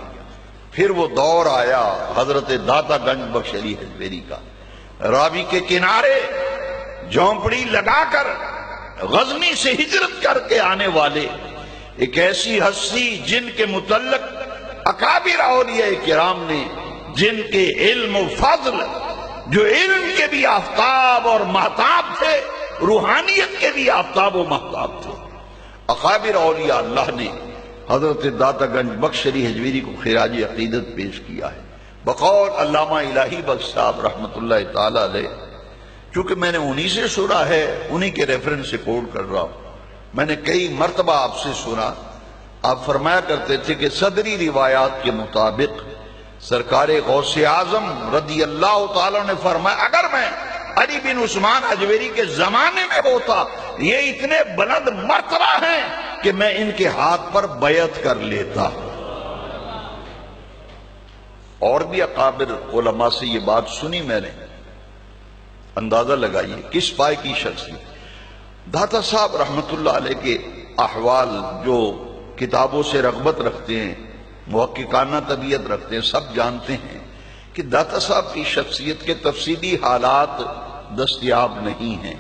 پھر وہ دور آیا حضرت داتا گنج بخش علی حجویری کا، راوی کے کنارے جھونپڑی لگا کر غزنی سے ہجرت کر کے آنے والے ایک ایسی ہستی جن کے متعلق اکابر اولیاء کرام نے، جن کے علم و فضل، جو علم کے بھی آفتاب اور مہتاب تھے، روحانیت کے بھی آفتاب و مہتاب تھے، اکابر اولیاء اللہ نے حضرت داتا گنج بخش علی حجویری کو خراج عقیدت پیش کیا ہے بقول علامہ الہی بخش صاحب رحمت اللہ تعالی علیہ۔ چونکہ میں نے انہی سے سنا ہے، انہی کے ریفرنس سے کوٹ کر رہا ہوں، میں نے کئی مرتبہ آپ سے سنا آپ فرمایا کرتے تھے کہ صدری روایات کے مطابق سرکار غوث اعظم رضی اللہ تعالیٰ نے فرمایا اگر میں علی بن عثمان اجویری کے زمانے میں ہوتا یہ اتنے بلند مرتبہ ہیں کہ میں ان کے ہاتھ پر بیعت کر لیتا۔ اور بھی اکابر علماء سے یہ بات سنی میں نے، اندازہ لگائیے کس پائے کی شخصیت۔ داتا صاحب رحمت اللہ علیہ کے احوال جو کتابوں سے رغبت رکھتے ہیں، محققانہ طبیعت رکھتے ہیں، سب جانتے ہیں کہ داتا صاحب کی شخصیت کے تفصیلی حالات دستیاب نہیں ہیں،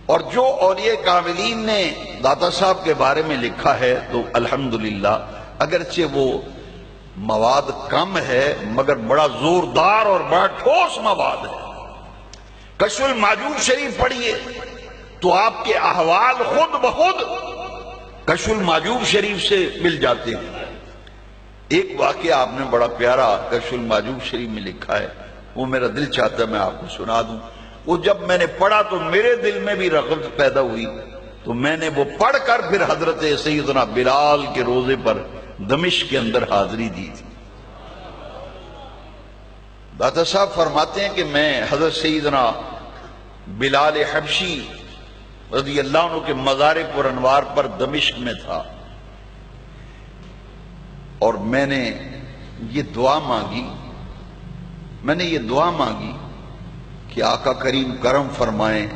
اور جو اولیاء کاملین نے داتا صاحب کے بارے میں لکھا ہے تو الحمدللہ اگرچہ وہ مواد کم ہے مگر بڑا زوردار اور بڑا ٹھوس مواد ہے۔ کشف المحجوب شریف پڑھیے تو آپ کے احوال خود بخود کشف المحجوب شریف سے مل جاتے ہیں۔ ایک واقعہ آپ نے بڑا پیارا کشف المحجوب شریف میں لکھا ہے، وہ میرا دل چاہتا ہے میں آپ کو سنا دوں۔ وہ جب میں نے پڑھا تو میرے دل میں بھی رغبت پیدا ہوئی، تو میں نے وہ پڑھ کر پھر حضرت سیدنا بلال کے روزے پر دمشق کے اندر حاضری دی تھی۔ داتا صاحب فرماتے ہیں کہ میں حضرت سیدنا بلال حبشی رضی اللہ عنہ کے مزار پر انوار پر دمشق میں تھا، اور میں نے یہ دعا مانگی کہ آقا کریم کرم فرمائیں،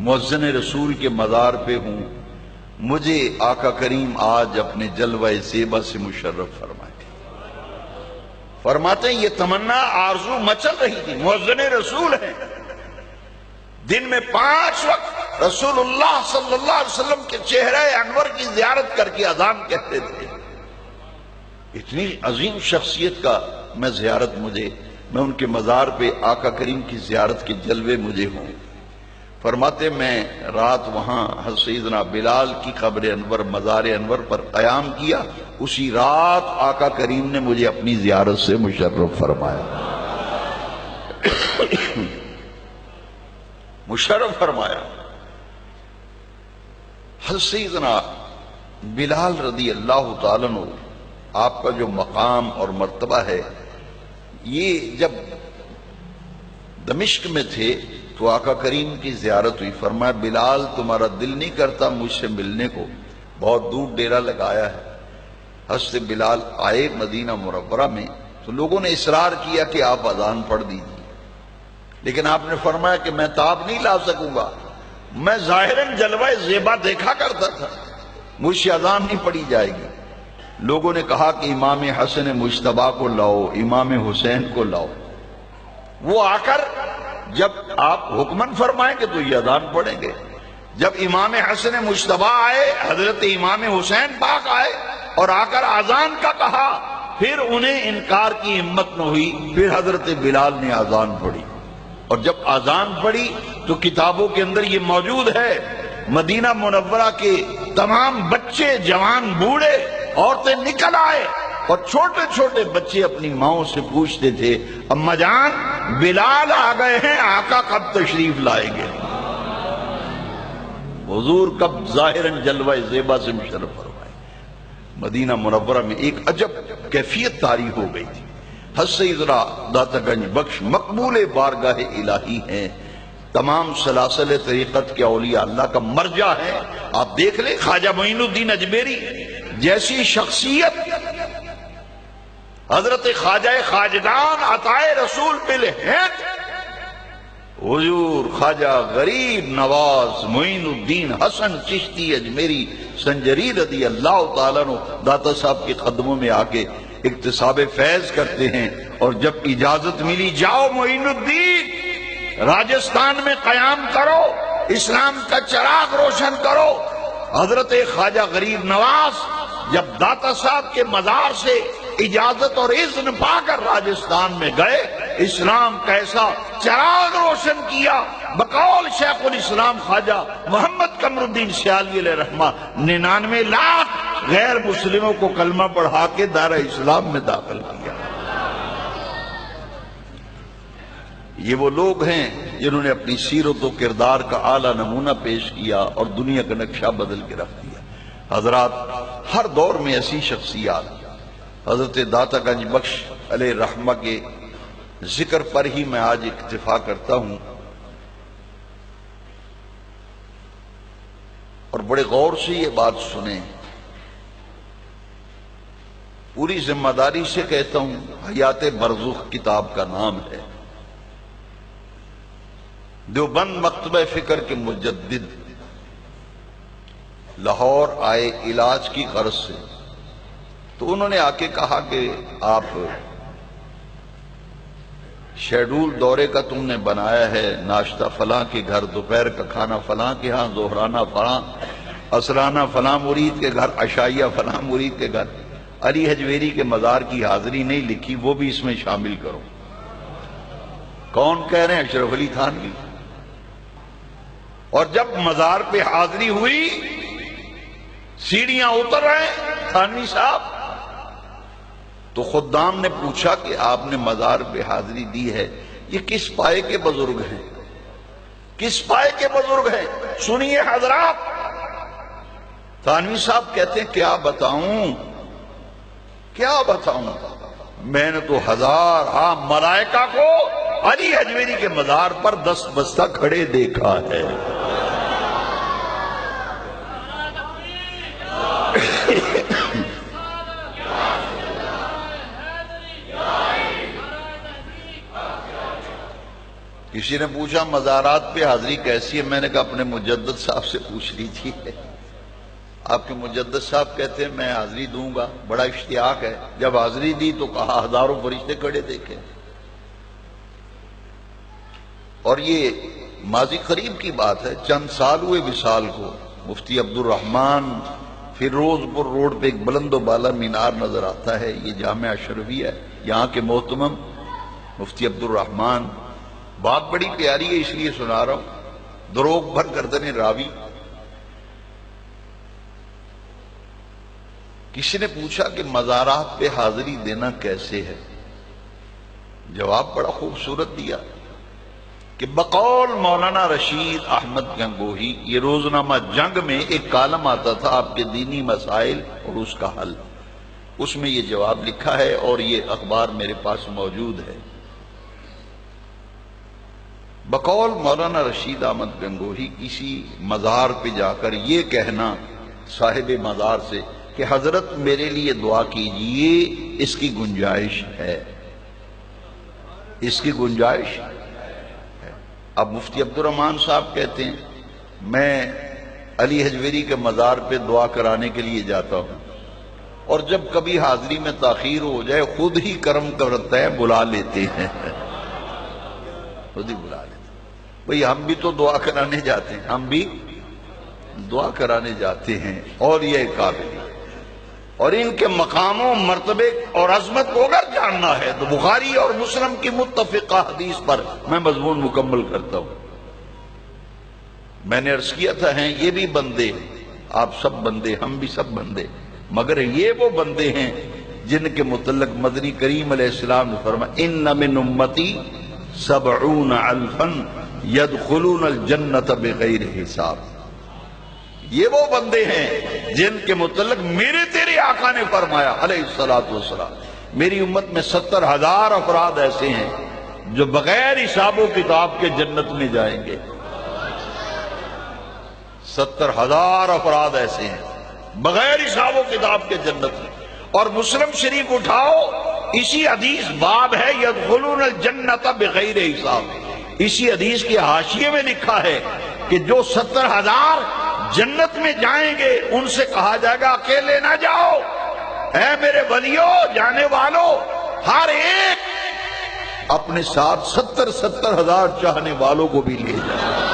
مؤذن رسول کے مزار پہ ہوں، مجھے آقا کریم آج اپنے جلوہ زیبا سے مشرف فرمائیں۔ فرماتے ہیں یہ تمنا آرزو مچل رہی تھی، مؤذن رسول ہیں، دن میں 5 وقت رسول اللہ صلی اللہ علیہ وسلم کے چہرہ انور کی زیارت کر کے اذان کہتے تھے۔ اتنی عظیم شخصیت کا میں ان کے مزار پہ آقا کریم کی زیارت کے جلوے مجھے ہوں۔ فرماتے میں رات وہاں حضرت سیدنا بلال کی قبر انور مزار انور پر قیام کیا، اسی رات آقا کریم نے مجھے اپنی زیارت سے مشرف فرمایا۔ مشرف فرمایا۔ حضرت سیدنا بلال رضی اللہ تعالیٰ عنہ آپ کا جو مقام اور مرتبہ ہے، یہ جب دمشق میں تھے تو آقا کریم کی زیارت ہوئی۔ فرمایا بلال تمہارا دل نہیں کرتا مجھ سے ملنے کو، بہت دور ڈیرا لگایا ہے۔ حضرت بلال آئے مدینہ منورہ میں تو لوگوں نے اصرار کیا کہ آپ اذان پڑھ دیجیے، لیکن آپ نے فرمایا کہ میں تاب نہیں لا سکوں گا، میں ظاہراً جلوہ زیبا دیکھا کرتا تھا، مجھ سے اذان نہیں پڑھی جائے گی۔ لوگوں نے کہا کہ امام حسن مجتبیٰ کو لاؤ، امام حسین کو لاؤ، وہ آ کر جب آپ حکمن فرمائیں گے تو یہ اذان پڑھیں گے۔ جب امام حسن مجتبیٰ آئے، حضرت امام حسین پاک آئے اور آ کر اذان کا کہا، پھر انہیں انکار کی ہمت نہ ہوئی، پھر حضرت بلال نے اذان پڑھی، اور جب اذان پڑھی تو کتابوں کے اندر یہ موجود ہے، مدینہ منورہ کے تمام بچے، جوان، بوڑھے، عورتیں نکل آئے، اور چھوٹے چھوٹے بچے اپنی ماؤں سے پوچھتے تھے اماں جان بلال آ گئے ہیں، آقا کب تشریف لائیں گے؟ حضور کب ظاہراً جلوہ زیبا سے مشرف فرمائے۔ مدینہ منورہ میں ایک عجب کیفیت طاری ہو گئی تھی۔ حضرت سیدنا داتا گنج بخش مقبول بارگاہ الہی ہیں، تمام سلاسل طریقت کے اولیاء اللہ کا مرجع ہے۔ آپ دیکھ لیں خواجہ معین الدین اجمیری جیسی شخصیت، حضرت خواجہ خواجگان عطائے رسول بالہند حضور خواجہ غریب نواز معین الدین حسن چشتی اجمیری سنجری رضی اللہ تعالیٰ عنہ داتا صاحب کے قدموں میں آ کے اکتساب فیض کرتے ہیں، اور جب اجازت ملی جاؤ معین الدین راجستھان میں قیام کرو، اسلام کا چراغ روشن کرو۔ حضرت خواجہ غریب نواز جب داتا صاحب کے مزار سے اجازت اور اذن پا کر راجستھان میں گئے، اسلام کیسا چراغ روشن کیا۔ بقول شیخ الاسلام خواجہ محمد قمر الدین سیالوی علیہ رحمہ 99 لاکھ غیر مسلموں کو کلمہ پڑھا کے دارہ اسلام میں داخل کیا۔ یہ وہ لوگ ہیں جنہوں نے اپنی سیرت و کردار کا اعلیٰ نمونہ پیش کیا اور دنیا کا نقشہ بدل کے رکھ دیا۔ حضرات ہر دور میں ایسی شخصیات، حضرت داتا گنج بخش علیہ رحمہ کے ذکر پر ہی میں آج اکتفا کرتا ہوں، اور بڑے غور سے یہ بات سنیں، پوری ذمہ داری سے کہتا ہوں، حیات برزخ کتاب کا نام ہے۔ دیوبند مکتبہ فکر کے مجدد لاہور آئے علاج کی غرض سے، تو انہوں نے آ کے کہا کہ آپ شیڈول دورے کا تم نے بنایا ہے، ناشتہ فلاں کے گھر، دوپہر کا کھانا فلاں کے ہاں، ظہرانہ فلاں، عصرانہ فلاں مرید کے گھر، عشائیہ فلاں مرید کے گھر۔ علی حجویری کے مزار کی حاضری نہیں لکھی، وہ بھی اس میں شامل کرو۔ کون کہہ رہے ہیں؟ اشرف علی تھانوی۔ اور جب مزار پہ حاضری ہوئی، سیڑھیاں اتر رہے تھانوی صاحب، تو خدام نے پوچھا کہ آپ نے مزار پہ حاضری دی ہے، یہ کس پائے کے بزرگ ہیں؟ کس پائے کے بزرگ ہیں؟ سنیے حضرات۔ تھانوی صاحب کہتے ہیں کیا بتاؤں، کیا بتاؤں، میں نے تو ہزار ملائکہ کو علی حجویری کے مزار پر دست بستہ کھڑے دیکھا ہے۔ کسی نے پوچھا مزارات پہ حاضری کیسی ہے؟ میں نے کہا اپنے مجدد صاحب سے پوچھ لیجیے۔ آپ کے مجدد صاحب کہتے ہیں میں حاضری دوں گا، بڑا اشتیاق ہے۔ جب حاضری دی تو کہا ہزاروں فرشتے کھڑے دیکھے۔ اور یہ ماضی قریب کی بات ہے، چند سال ہوئے وصال کو۔ مفتی عبد الرحمن فیروز پور روڈ پہ ایک بلند و بالا مینار نظر آتا ہے، یہ جامعہ اشرفیہ ہے، یہاں کے محتمم مفتی عبد الرحمن۔ بات بڑی پیاری ہے اس لیے سنا رہا ہوں، دروغ بھر گردن راوی۔ کسی نے پوچھا کہ مزارات پہ حاضری دینا کیسے ہے؟ جواب بڑا خوبصورت دیا کہ بقول مولانا رشید احمد گنگوہی، یہ روزنامہ جنگ میں ایک کالم آتا تھا آپ کے دینی مسائل اور اس کا حل، اس میں یہ جواب لکھا ہے اور یہ اخبار میرے پاس موجود ہے۔ بقول مولانا رشید احمد گنگوہی، کسی مزار پہ جا کر یہ کہنا صاحب مزار سے کہ حضرت میرے لیے دعا کیجئے، اس کی گنجائش ہے، اس کی گنجائش ہے۔ اب مفتی عبد الرحمن صاحب کہتے ہیں میں علی حجویری کے مزار پہ دعا کرانے کے لیے جاتا ہوں، اور جب کبھی حاضری میں تاخیر ہو جائے خود ہی کرم کرتا ہے، بلا لیتے ہیں، خود ہی بلا لیتے ہیں۔ بھئی ہم بھی تو دعا کرانے جاتے ہیں، ہم بھی دعا کرانے جاتے ہیں، اور یہ قابل، اور ان کے مقام و مرتبے اور عظمت کو اگر جاننا ہے تو بخاری اور مسلم کی متفقہ حدیث پر میں مضمون مکمل کرتا ہوں۔ میں نے عرض کیا تھا ہیں یہ بھی بندے، آپ سب بندے، ہم بھی سب بندے، مگر یہ وہ بندے ہیں جن کے متعلق مدنی کریم علیہ السلام نے فرمایا ان من امتی 70 الفا يدخلون الجنت بغیر حساب۔ یہ وہ بندے ہیں جن کے متعلق میرے تیرے آقا نے فرمایا علیہ الصلوۃ، میری امت میں 70,000 افراد ایسے ہیں جو بغیر حساب و کتاب کے جنت میں جائیں گے۔ 70,000 افراد ایسے ہیں بغیر حساب و کتاب کے جنت میں۔ اور مسلم شریف اٹھاؤ، اسی حدیث باب ہے یدخلون الجنت بغیر حساب، اسی حدیث کے حاشیے میں لکھا ہے کہ جو 70,000 جنت میں جائیں گے ان سے کہا جائے گا اکیلے نہ جاؤ، اے میرے ولیوں جانے والوں، ہر ایک اپنے ساتھ 70,000 چاہنے والوں کو بھی لے جائے۔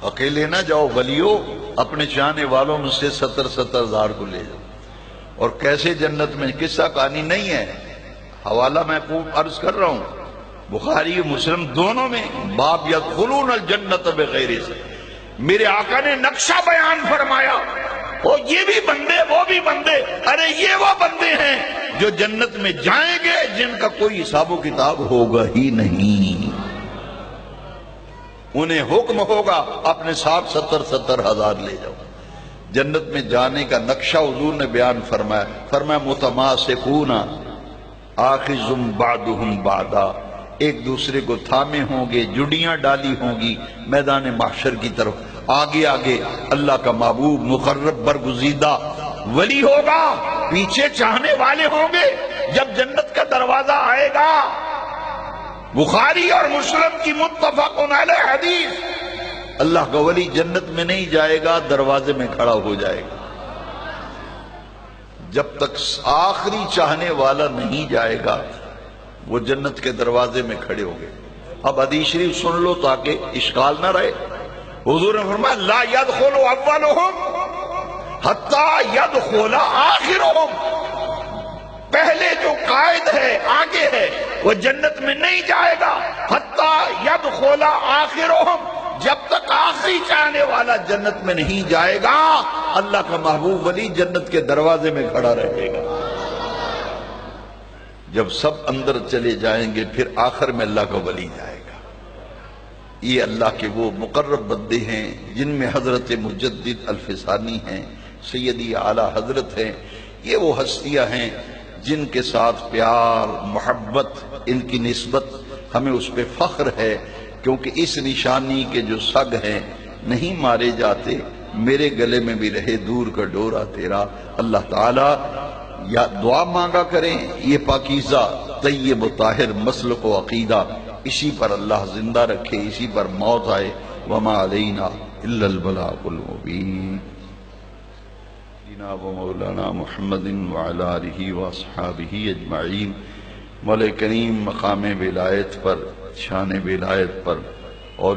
اکیلے نہ جاؤ ولیوں، اپنے چاہنے والوں میں سے 70,000 کو لے جاؤ۔ اور کیسے جنت میں، قصہ کہانی نہیں ہے، حوالہ میں عرض کر رہا ہوں، بخاری و مسلم دونوں میں باب یدخلون الجنت بغیر حساب۔ میرے آقا نے نقشہ بیان فرمایا وہ یہ بھی بندے وہ بھی بندے، ارے یہ وہ بندے ہیں جو جنت میں جائیں گے جن کا کوئی حساب و کتاب ہوگا ہی نہیں۔ انہیں حکم ہوگا اپنے ساتھ 70 ہزار لے جاؤ۔ جنت میں جانے کا نقشہ حضور نے بیان فرمایا متماسکون آخذ بعضهم بعضا، ایک دوسرے کو تھامے ہوں گے، جڑیاں ڈالی ہوں گی میدان محشر کی طرف۔ آگے آگے اللہ کا محبوب مقرب برگزیدہ ولی ہوگا، پیچھے چاہنے والے ہوں گے۔ جب جنت کا دروازہ آئے گا، بخاری اور مسلم کی متفق علیہ حدیث، اللہ کا ولی جنت میں نہیں جائے گا، دروازے میں کھڑا ہو جائے گا۔ جب تک آخری چاہنے والا نہیں جائے گا وہ جنت کے دروازے میں کھڑے ہو گئے۔ اب حدیث شریف سن لو تاکہ اشکال نہ رہے۔ حضور نے فرمایا لا يدخل اولهم حتی يدخل آخرهم، پہلے جو قائد ہے آگے ہے وہ جنت میں نہیں جائے گا حتی يدخل آخرهم، جب تک آخری چاہنے والا جنت میں نہیں جائے گا اللہ کا محبوب ولی جنت کے دروازے میں کھڑا رہے گا۔ جب سب اندر چلے جائیں گے پھر آخر میں اللہ کا ولی جائے گا۔ یہ اللہ کے وہ مقرب بندے ہیں جن میں حضرت مجدد الفسانی ہیں، سیدی اعلیٰ حضرت ہیں۔ یہ وہ ہستیاں ہیں جن کے ساتھ پیار محبت، ان کی نسبت ہمیں اس پہ فخر ہے، کیونکہ اس نشانی کے جو سگ ہیں نہیں مارے جاتے۔ میرے گلے میں بھی رہے دور کا ڈورا تیرا۔ اللہ تعالیٰ یا دعا مانگا کریں، یہ پاکیزہ طیب و طاہر مسلک و عقیدہ اسی پر اللہ زندہ رکھے، اسی پر موت آئے۔ وما علینا الا البلاغ المبین۔ جناب مولانا محمد وعلی آلہ واصحابہ اجمعین۔ مولا کریم مقام ولایت پر، شان ولایت پر اور